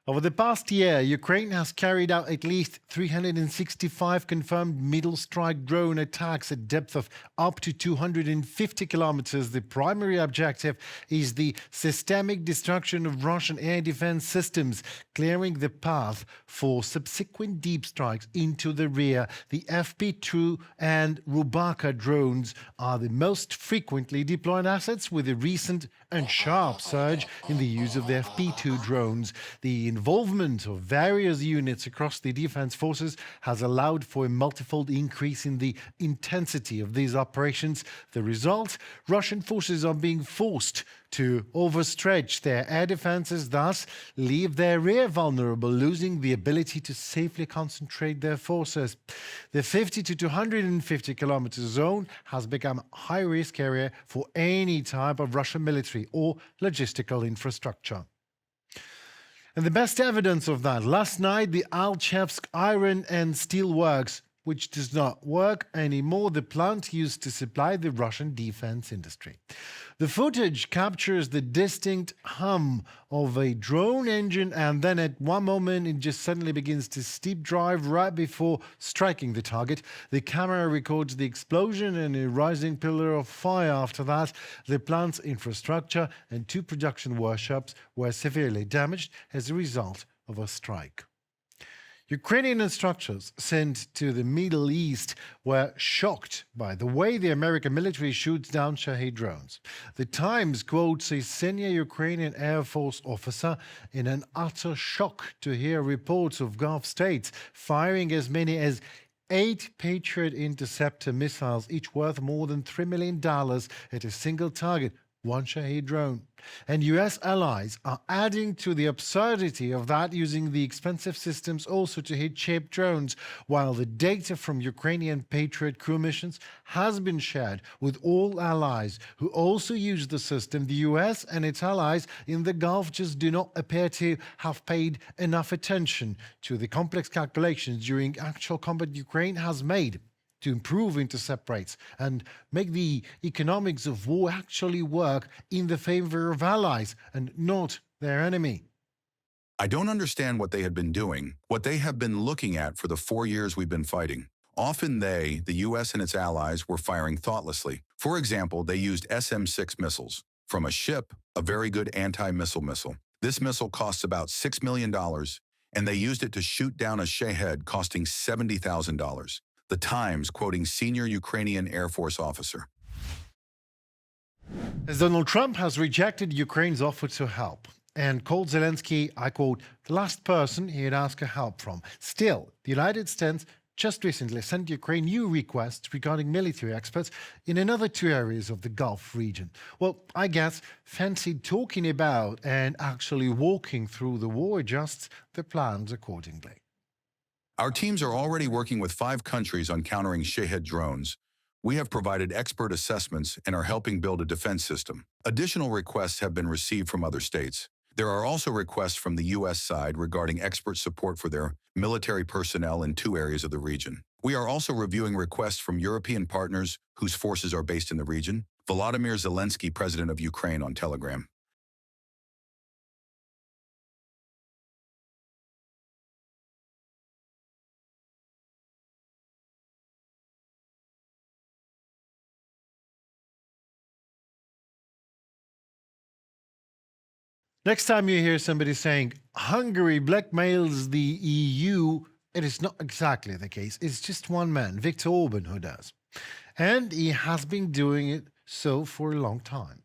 Over the past year, Ukraine has carried out at least 365 confirmed middle strike drone attacks at depth of up to 250 kilometers. The primary objective is the systemic destruction of Russian air defense systems, clearing the path for subsequent deep strikes into the rear. The FP2 and Rubaka drones are the most frequently deployed assets, with a recent and sharp surge in the use of the FP2 drones. The involvement of various units across the defense forces has allowed for a multifold increase in the intensity of these operations. The result: Russian forces are being forced to overstretch their air defenses, thus leave their rear vulnerable, losing the ability to safely concentrate their forces. The 50 to 250 kilometer zone has become a high-risk area for any type of Russian military or logistical infrastructure. And the best evidence of that: last night, the Alchevsk Iron and Steel Works, which does not work anymore, the plant used to supply the Russian defense industry. The footage captures the distinct hum of a drone engine, and then at one moment it just suddenly begins to steep drive right before striking the target. The camera records the explosion and a rising pillar of fire. After that, the plant's infrastructure and two production workshops were severely damaged as a result of a strike. Ukrainian instructors sent to the Middle East were shocked by the way the American military shoots down Shahed drones. The Times quotes a senior Ukrainian Air Force officer in an utter shock to hear reports of Gulf states firing as many as 8 Patriot interceptor missiles, each worth more than $3 million, at a single target, one Shahed drone. And US allies are adding to the absurdity of that, using the expensive systems also to hit cheap drones, while the data from Ukrainian Patriot crew missions has been shared with all allies who also use the system. The US and its allies in the Gulf just do not appear to have paid enough attention to the complex calculations during actual combat Ukraine has made to improve intercept rates and make the economics of war actually work in the favor of allies and not their enemy. I don't understand what they had been doing, what they have been looking at for the 4 years we've been fighting. Often they, the US and its allies, were firing thoughtlessly. For example, they used SM-6 missiles. From a ship, a very good anti-missile missile. This missile costs about $6 million, and they used it to shoot down a Shahed costing $70,000. The Times quoting senior Ukrainian Air Force officer. As Donald Trump has rejected Ukraine's offer to help and called Zelenskyy, I quote, the last person he'd ask for help from. Still, the United States just recently sent Ukraine new requests regarding military experts in another 2 areas of the Gulf region. Well, I guess fancied talking about and actually walking through the war adjusts the plans accordingly. Our teams are already working with 5 countries on countering Shahed drones. We have provided expert assessments and are helping build a defense system. Additional requests have been received from other states. There are also requests from the U.S. side regarding expert support for their military personnel in 2 areas of the region. We are also reviewing requests from European partners whose forces are based in the region. Volodymyr Zelenskyy, President of Ukraine, on Telegram. Next time you hear somebody saying Hungary blackmails the EU, it is not exactly the case. It's just one man, Viktor Orban, who does. And he has been doing it so for a long time.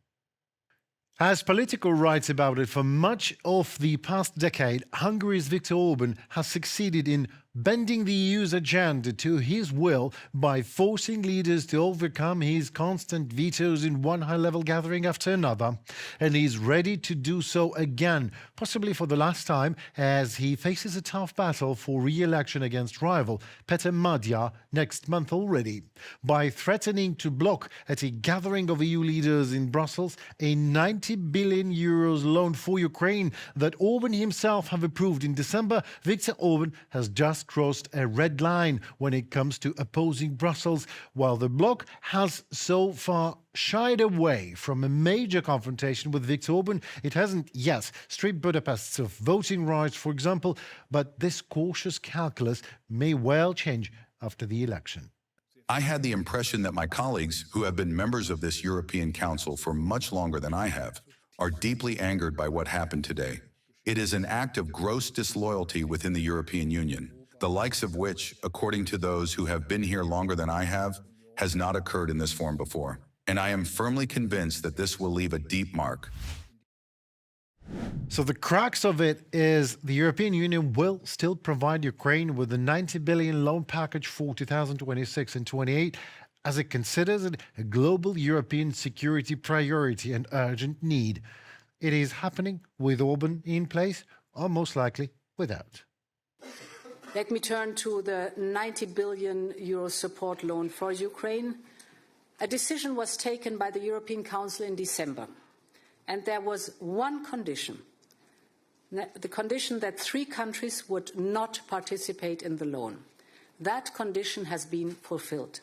As Politico writes about it, for much of the past decade, Hungary's Viktor Orban has succeeded in bending the EU's agenda to his will by forcing leaders to overcome his constant vetoes in one high-level gathering after another. And he's ready to do so again, possibly for the last time, as he faces a tough battle for re-election against rival Peter Magyar next month already. By threatening to block at a gathering of EU leaders in Brussels a 90 billion euros loan for Ukraine that Orban himself have approved in December, Viktor Orban has just has crossed a red line when it comes to opposing Brussels, while the bloc has so far shied away from a major confrontation with Viktor Orban. It hasn't yet stripped Budapest of voting rights, for example, but this cautious calculus may well change after the election. I had the impression that my colleagues, who have been members of this European Council for much longer than I have, are deeply angered by what happened today. It is an act of gross disloyalty within the European Union, the likes of which, according to those who have been here longer than I have, has not occurred in this form before. And I am firmly convinced that this will leave a deep mark. So the crux of it is the European Union will still provide Ukraine with a 90 billion loan package for 2026 and 28, as it considers it a global European security priority and urgent need. It is happening with Orban in place, or most likely without. Let me turn to the 90 billion euro support loan for Ukraine. A decision was taken by the European Council in December, and there was one condition, the condition that 3 countries would not participate in the loan. That condition has been fulfilled.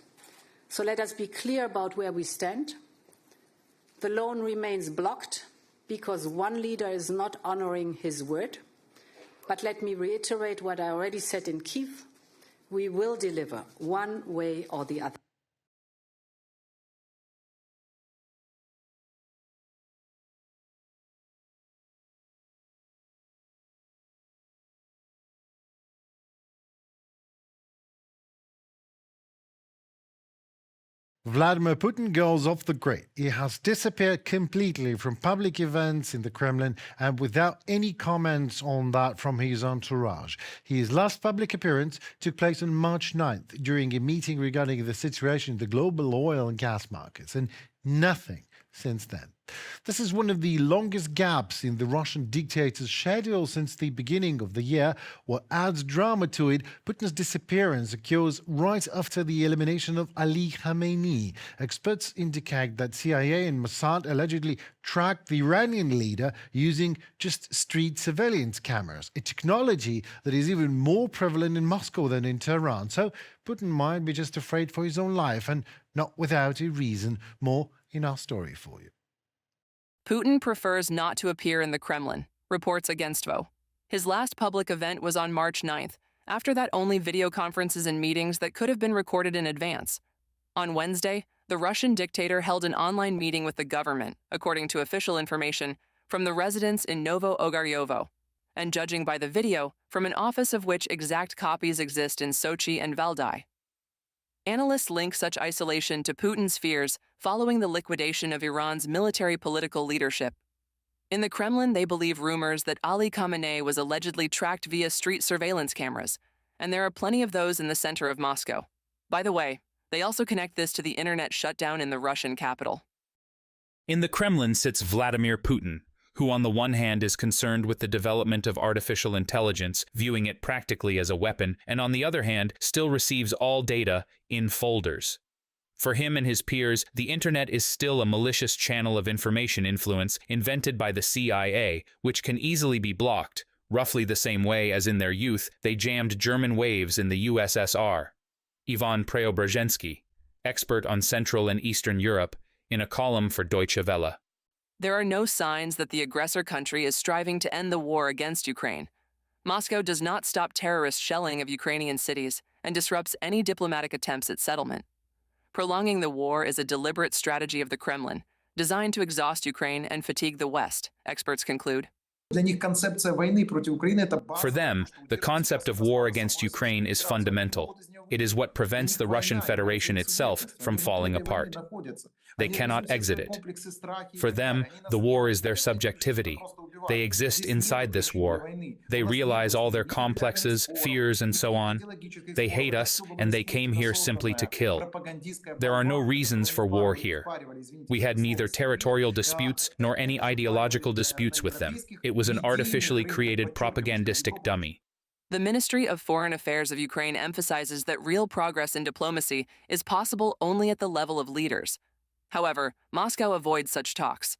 So let us be clear about where we stand. The loan remains blocked because one leader is not honoring his word. But let me reiterate what I already said in Kyiv. We will deliver one way or the other. Vladimir Putin goes off the grid. He has disappeared completely from public events in the Kremlin and without any comments on that from his entourage. His last public appearance took place on March 9th during a meeting regarding the situation in the global oil and gas markets, and nothing since then. This is one of the longest gaps in the Russian dictator's schedule since the beginning of the year. What adds drama to it, Putin's disappearance occurs right after the elimination of Ali Khamenei. Experts indicate that CIA and Mossad allegedly tracked the Iranian leader using just street surveillance cameras, a technology that is even more prevalent in Moscow than in Tehran. So Putin might be just afraid for his own life, and not without a reason. More in our story for you. Putin prefers not to appear in the Kremlin, reports Agentstvo. His last public event was on March 9th. After that, only video conferences and meetings that could have been recorded in advance. On Wednesday, the Russian dictator held an online meeting with the government, according to official information, from the residence in Novo Ogaryovo, and judging by the video, from an office of which exact copies exist in Sochi and Valdai. Analysts link such isolation to Putin's fears following the liquidation of Iran's military-political leadership. In the Kremlin, they believe rumors that Ali Khamenei was allegedly tracked via street surveillance cameras, and there are plenty of those in the center of Moscow. By the way, they also connect this to the internet shutdown in the Russian capital. In the Kremlin sits Vladimir Putin, who on the one hand is concerned with the development of artificial intelligence, viewing it practically as a weapon, and on the other hand still receives all data in folders. For him and his peers, the internet is still a malicious channel of information influence invented by the CIA, which can easily be blocked, roughly the same way as in their youth they jammed German waves in the USSR. Ivan Preobrazhensky, expert on Central and Eastern Europe, in a column for Deutsche Welle. There are no signs that the aggressor country is striving to end the war against Ukraine. Moscow does not stop terrorist shelling of Ukrainian cities and disrupts any diplomatic attempts at settlement. Prolonging the war is a deliberate strategy of the Kremlin, designed to exhaust Ukraine and fatigue the West, experts conclude. For them, the concept of war against Ukraine is fundamental. It is what prevents the Russian Federation itself from falling apart. They cannot exit it. For them, the war is their subjectivity. They exist inside this war. They realize all their complexes, fears, and so on. They hate us, and they came here simply to kill. There are no reasons for war here. We had neither territorial disputes nor any ideological disputes with them. It was an artificially created propagandistic dummy. The Ministry of Foreign Affairs of Ukraine emphasizes that real progress in diplomacy is possible only at the level of leaders. However, Moscow avoids such talks,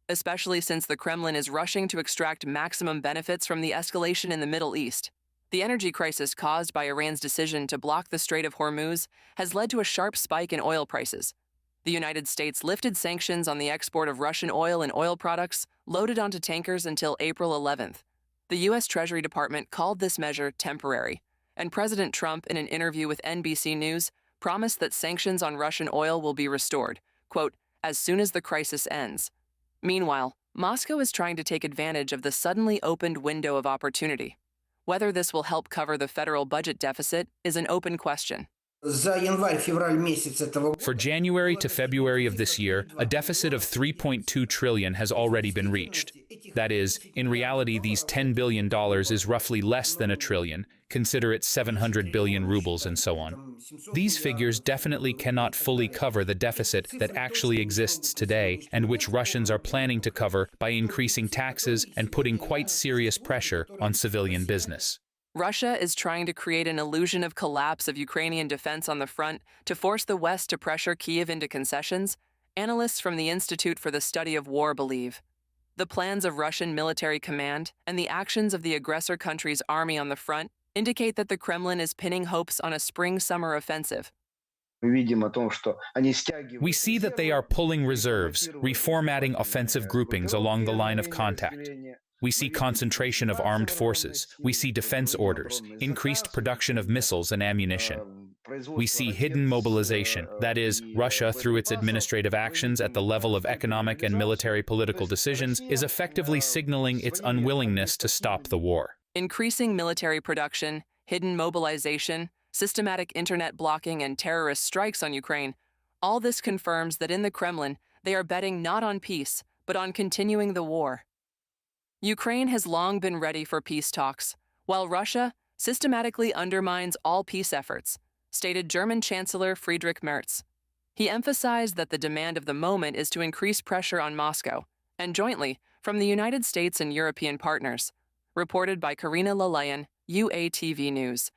especially since the Kremlin is rushing to extract maximum benefits from the escalation in the Middle East. The energy crisis caused by Iran's decision to block the Strait of Hormuz has led to a sharp spike in oil prices. The United States lifted sanctions on the export of Russian oil and oil products loaded onto tankers until April 11th. The U.S. Treasury Department called this measure temporary, and President Trump, in an interview with NBC News, promised that sanctions on Russian oil will be restored, quote, as soon as the crisis ends. Meanwhile, Moscow is trying to take advantage of the suddenly opened window of opportunity. Whether this will help cover the federal budget deficit is an open question. For January to February of this year, a deficit of $3.2 trillion has already been reached. That is, in reality, these $10 billion is roughly less than a trillion. Consider it 700 billion rubles and so on. These figures definitely cannot fully cover the deficit that actually exists today and which Russians are planning to cover by increasing taxes and putting quite serious pressure on civilian business. Russia is trying to create an illusion of collapse of Ukrainian defense on the front to force the West to pressure Kyiv into concessions, analysts from the Institute for the Study of War believe. The plans of Russian military command and the actions of the aggressor country's army on the front indicate that the Kremlin is pinning hopes on a spring-summer offensive. We see that they are pulling reserves, reformatting offensive groupings along the line of contact. We see concentration of armed forces. We see defense orders, increased production of missiles and ammunition. We see hidden mobilization, that is, Russia, through its administrative actions at the level of economic and military political decisions, is effectively signaling its unwillingness to stop the war. Increasing military production, hidden mobilization, systematic internet blocking, and terrorist strikes on Ukraine, all this confirms that in the Kremlin, they are betting not on peace, but on continuing the war. Ukraine has long been ready for peace talks, while Russia systematically undermines all peace efforts, stated German Chancellor Friedrich Merz. He emphasized that the demand of the moment is to increase pressure on Moscow, and jointly, from the United States and European partners. Reported by Karina Leyen, UATV News.